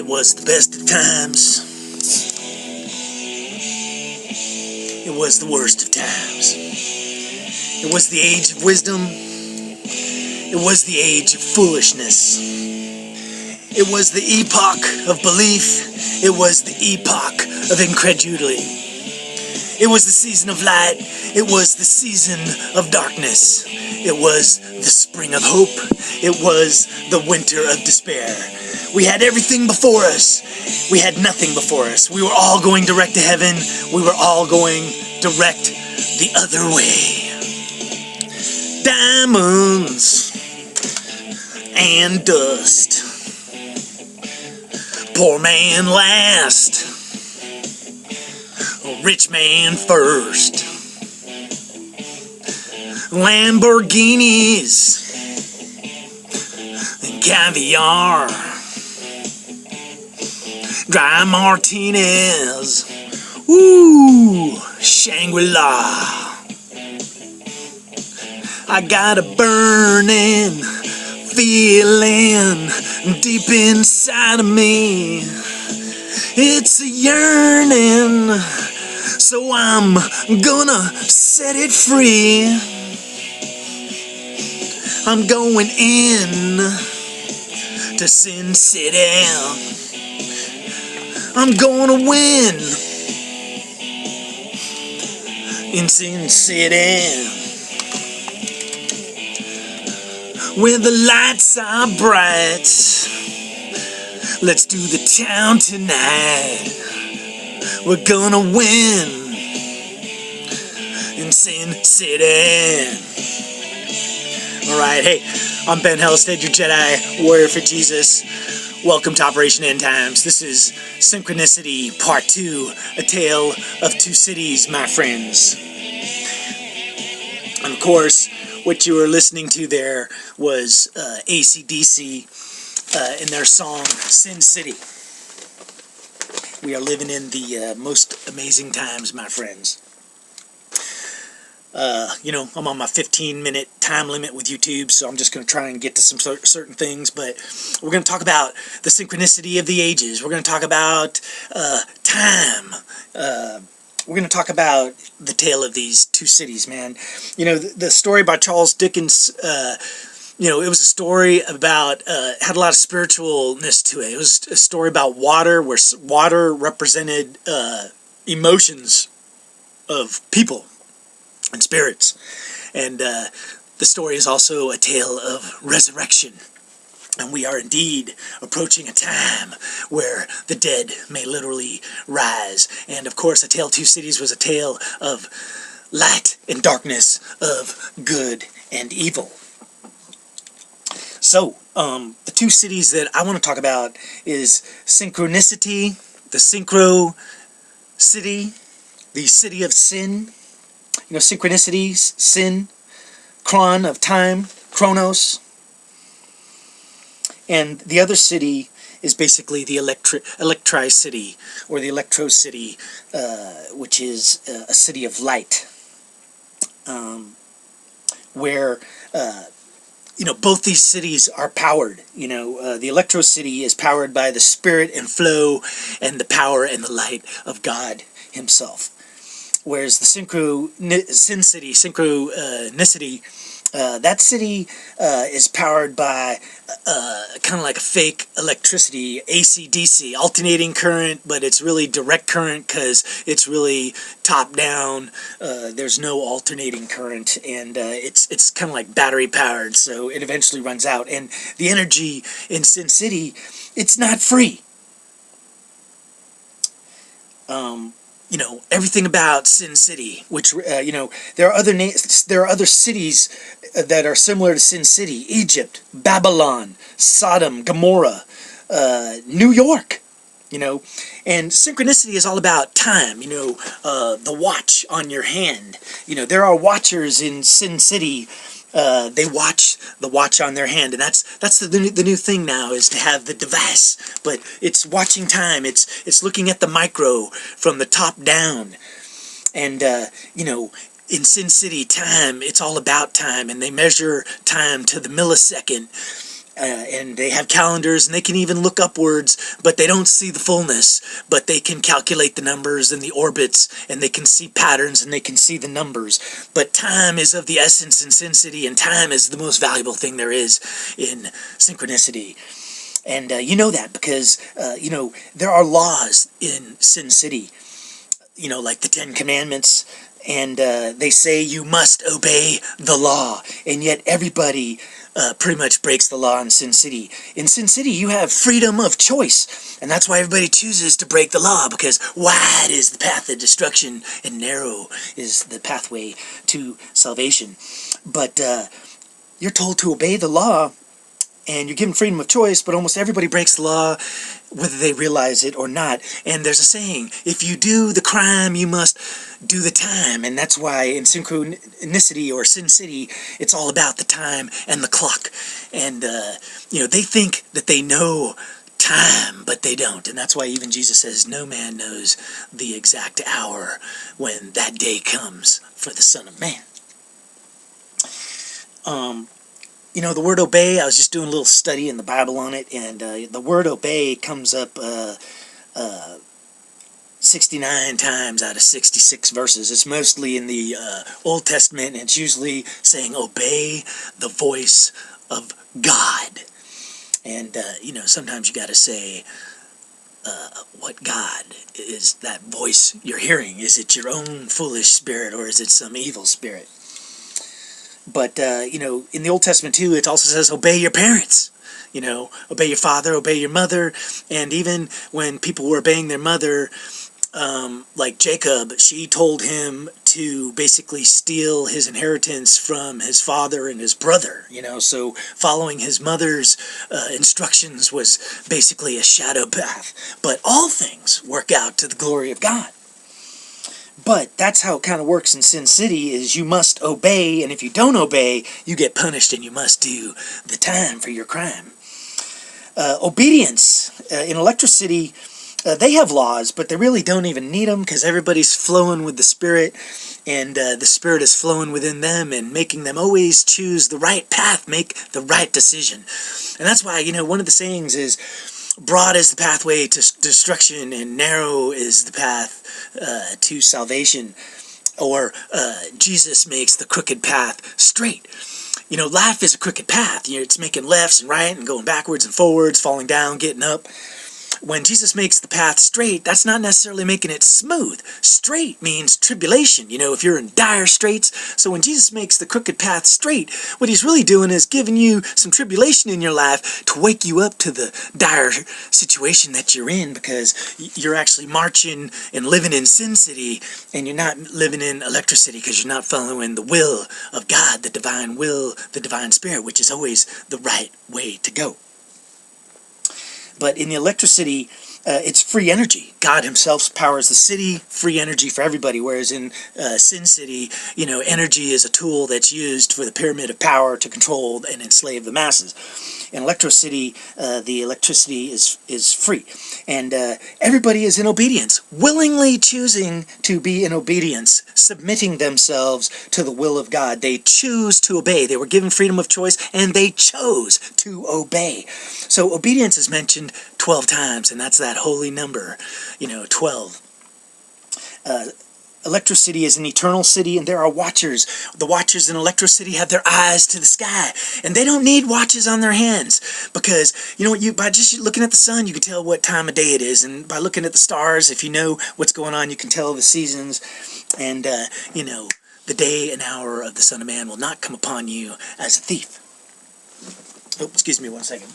It was the best of times. It was the worst of times. It was the age of wisdom. It was the age of foolishness. It was the epoch of belief. It was the epoch of incredulity. It was the season of light. It was the season of darkness. It was the spring of hope. It was the winter of despair. We had everything before us. We had nothing before us. We were all going direct to heaven. We were all going direct the other way. Diamonds and dust. Poor man last. Rich man first. Lamborginis and caviar. Dry martinis. Ooh, shangri-la. I got a burnin feeling deep inside of me. It's a yearning, so I'm gonna set it free. I'm going in to Sin City. I'm gonna win in Sin City, where the lights are bright. Let's do the town tonight. We're gonna win in Sin City. Alright, hey, I'm Ben Hellstead, your Jedi warrior for Jesus. Welcome to Operation End Times. This is Synchronicity Part 2, A Tale of Two Cities, my friends. And of course, what you were listening to there was AC/DC in their song Sin City. We are living in the most amazing times, my friends. I'm on my 15-minute time limit with YouTube, so I'm just going to try and get to some certain things, but we're going to talk about the synchronicity of the ages. We're going to talk about time. We're going to talk about the tale of these two cities, man. You know, the story by Charles Dickens, it was a story about, had a lot of spiritualness to it. It was a story about water, where water represented emotions of people and spirits. And the story is also a tale of resurrection. And we are indeed approaching a time where the dead may literally rise. And of course, A Tale of Two Cities was a tale of light and darkness, of good and evil. So, the two cities that I want to talk about is Synchronicity, the Synchro City, the city of sin. You know, synchronicity, sin, chron of time, chronos. And the other city is basically the Electricity, or the Electro City, which is a city of light, where both these cities are powered. The Electro City is powered by the spirit and flow and the power and the light of God himself. Whereas the Synchronicity, that city is powered by kind of like a fake electricity, AC/DC, alternating current, but it's really direct current because it's really top down. There's no alternating current, and it's kind of like battery powered, so it eventually runs out. And the energy in Sin City, it's not free. Everything about Sin City, which, there are other cities that are similar to Sin City: Egypt, Babylon, Sodom, Gomorrah, New York, and synchronicity is all about time, the watch on your hand. There are watchers in Sin City. They watch the watch on their hand, and that's the new thing now, is to have the device, but it's watching time. It's looking at the micro from the top down, and in Sin City, time, it's all about time, and they measure time to the millisecond. and they have calendars, and they can even look upwards, but they don't see the fullness, but they can calculate the numbers and the orbits, and they can see patterns, and they can see the numbers. But time is of the essence in Sin City, and time is the most valuable thing there is in Synchronicity. And you know that because, there are laws in Sin City, like the Ten Commandments, and they say you must obey the law, and yet everybody pretty much breaks the law in Sin City. In Sin City, you have freedom of choice, and that's why everybody chooses to break the law, because wide is the path of destruction, and narrow is the pathway to salvation. But you're told to obey the law, and you're given freedom of choice, but almost everybody breaks the law, whether they realize it or not. And there's a saying, if you do the crime, you must do the time. And that's why in Synchronicity or Sin City, it's all about the time and the clock. And, they think that they know time, but they don't. And that's why even Jesus says, no man knows the exact hour when that day comes for the Son of Man. The word obey, I was just doing a little study in the Bible on it, and the word obey comes up 69 times out of 66 verses. It's mostly in the Old Testament, and it's usually saying, obey the voice of God. And, sometimes you got to say, what God is that voice you're hearing? Is it your own foolish spirit, or is it some evil spirit? But, in the Old Testament, too, it also says, obey your parents. Obey your father, obey your mother. And even when people were obeying their mother, like Jacob, she told him to basically steal his inheritance from his father and his brother. So following his mother's instructions was basically a shadow path. But all things work out to the glory of God. But that's how it kind of works in Sin City, is you must obey, and if you don't obey, you get punished, and you must do the time for your crime. Obedience. In Electricity, they have laws, but they really don't even need them, because everybody's flowing with the Spirit, and the Spirit is flowing within them and making them always choose the right path, make the right decision. And that's why, one of the sayings is, broad is the pathway to destruction, and narrow is the path to salvation. Or Jesus makes the crooked path straight. Life is a crooked path. It's making lefts and right and going backwards and forwards, falling down, getting up. When Jesus makes the path straight, that's not necessarily making it smooth. Straight means tribulation, if you're in dire straits. So when Jesus makes the crooked path straight, what he's really doing is giving you some tribulation in your life to wake you up to the dire situation that you're in, because you're actually marching and living in Sin City, and you're not living in Electricity, because you're not following the will of God, the divine will, the divine spirit, which is always the right way to go. But in the Electricity, it's free energy. God himself powers the city, free energy for everybody, whereas in Sin City, energy is a tool that's used for the pyramid of power to control and enslave the masses. In Electricity, the electricity is free. And everybody is in obedience, willingly choosing to be in obedience, submitting themselves to the will of God. They choose to obey. They were given freedom of choice, and they chose to obey. So obedience is mentioned 12 times, and that's that holy number, 12. Electricity is an eternal city, and there are watchers. The watchers in Electricity have their eyes to the sky, and they don't need watches on their hands, because by just looking at the sun, you can tell what time of day it is, and by looking at the stars, if you know what's going on, you can tell the seasons, and the day and hour of the Son of Man will not come upon you as a thief. Oh, excuse me 1 second.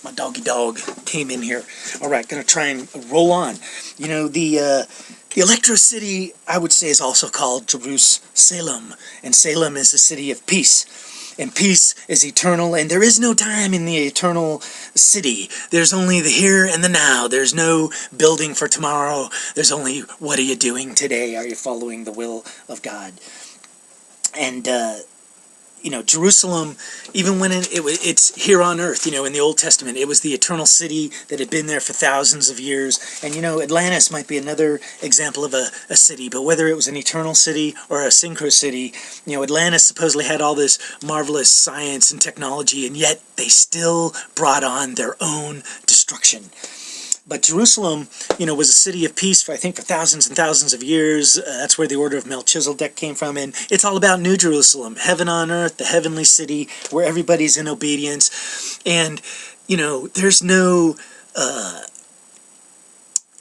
My doggy dog came in here. All right, gonna try and roll on. The Electricity, I would say, is also called Jerusalem, and Salem is the city of peace. And peace is eternal, and there is no time in the eternal city. There's only the here and the now. There's no building for tomorrow. There's only, what are you doing today? Are you following the will of God? And Jerusalem, even when it's here on earth, in the Old Testament, it was the eternal city that had been there for thousands of years. And, Atlantis might be another example of a city, but whether it was an eternal city or a synchro city, Atlantis supposedly had all this marvelous science and technology, and yet they still brought on their own destruction. But Jerusalem, was a city of peace for thousands and thousands of years. That's where the order of Melchizedek came from. And it's all about New Jerusalem, heaven on earth, the heavenly city where everybody's in obedience. And, there's no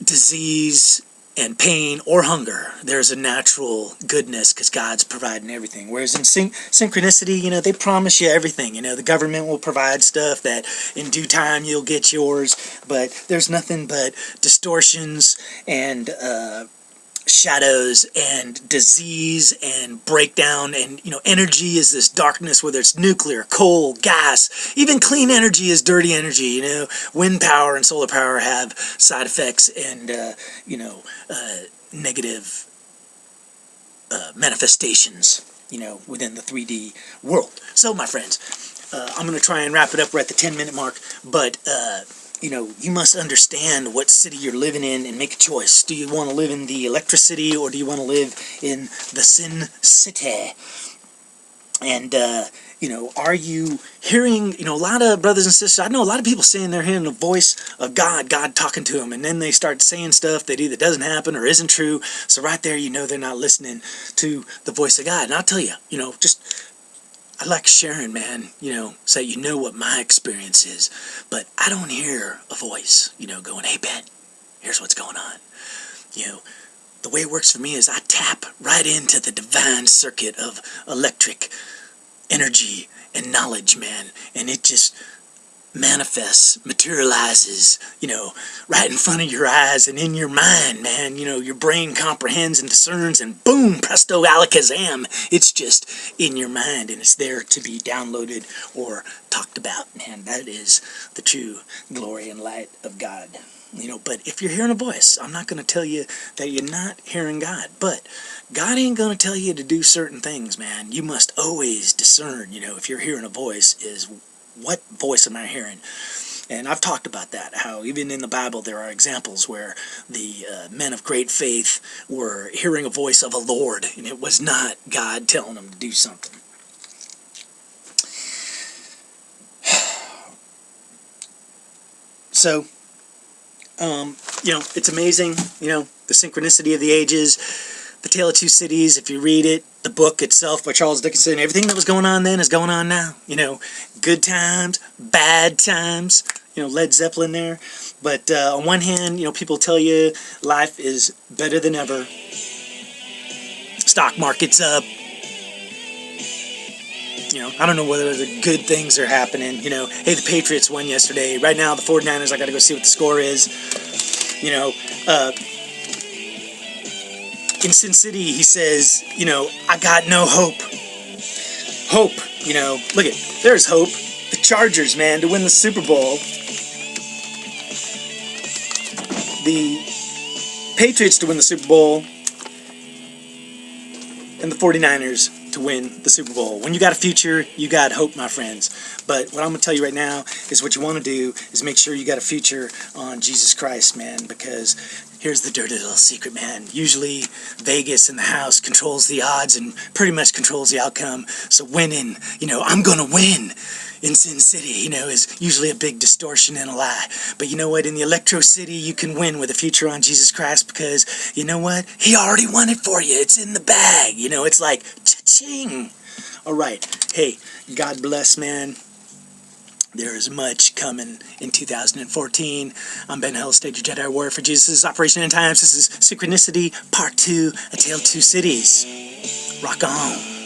disease and pain or hunger. There's a natural goodness because God's providing everything. Whereas in synchronicity, they promise you everything. The government will provide stuff that in due time you'll get yours, but there's nothing but distortions and shadows and disease and breakdown. And energy is this darkness, whether it's nuclear, coal, gas, even clean energy is dirty energy. Wind power and solar power have side effects and negative manifestations within the 3D world. So my friends, I'm going to try and wrap it up. We're at the 10-minute mark, but you must understand what city you're living in and make a choice. Do you want to live in the electricity, or do you want to live in the sin city? And, are you hearing, a lot of brothers and sisters, I know a lot of people saying they're hearing the voice of God talking to them, and then they start saying stuff that either doesn't happen or isn't true. So right there, they're not listening to the voice of God. And I'll tell you, I like sharing, man, so what my experience is. But I don't hear a voice, going, hey, Ben, here's what's going on. The way it works for me is I tap right into the divine circuit of electric energy and knowledge, man. And it just manifests, materializes, right in front of your eyes and in your mind, man. Your brain comprehends and discerns, and boom, presto, alakazam, it's just in your mind, and it's there to be downloaded or talked about, man. That is the true glory and light of God. But if you're hearing a voice, I'm not going to tell you that you're not hearing God, but God ain't going to tell you to do certain things, man. You must always discern, if you're hearing a voice, is what voice am I hearing? And I've talked about that, how even in the Bible there are examples where the men of great faith were hearing a voice of a Lord, and it was not God telling them to do something. So, it's amazing, the synchronicity of the ages, The Tale of Two Cities. If you read it, the book itself by Charles Dickens, everything that was going on then is going on now. Good times, bad times, Led Zeppelin there. But on one hand, people tell you life is better than ever. Stock market's up. I don't know whether the good things are happening. Hey, the Patriots won yesterday. Right now, the 49ers, I got to go see what the score is. In Sin City, he says, I got no hope. Hope, look there's hope. The Chargers, man, to win the Super Bowl. The Patriots to win the Super Bowl. And the 49ers to win the Super Bowl. When you got a future, you got hope, my friends. But what I'm going to tell you right now is what you want to do is make sure you got a future on Jesus Christ, man, because here's the dirty little secret, man. Usually Vegas in the house controls the odds and pretty much controls the outcome. So winning, I'm going to win in Sin City, is usually a big distortion and a lie. But you know what? In the Electro City, you can win with a future on Jesus Christ because, you know what? He already won it for you. It's in the bag. It's like, cha-ching. All right. Hey, God bless, man. There is much coming in 2014. I'm Ben Hell, Stage Jedi Warrior for Jesus. This is Operation End Times. This is Synchronicity, Part 2, A Tale of Two Cities. Rock on.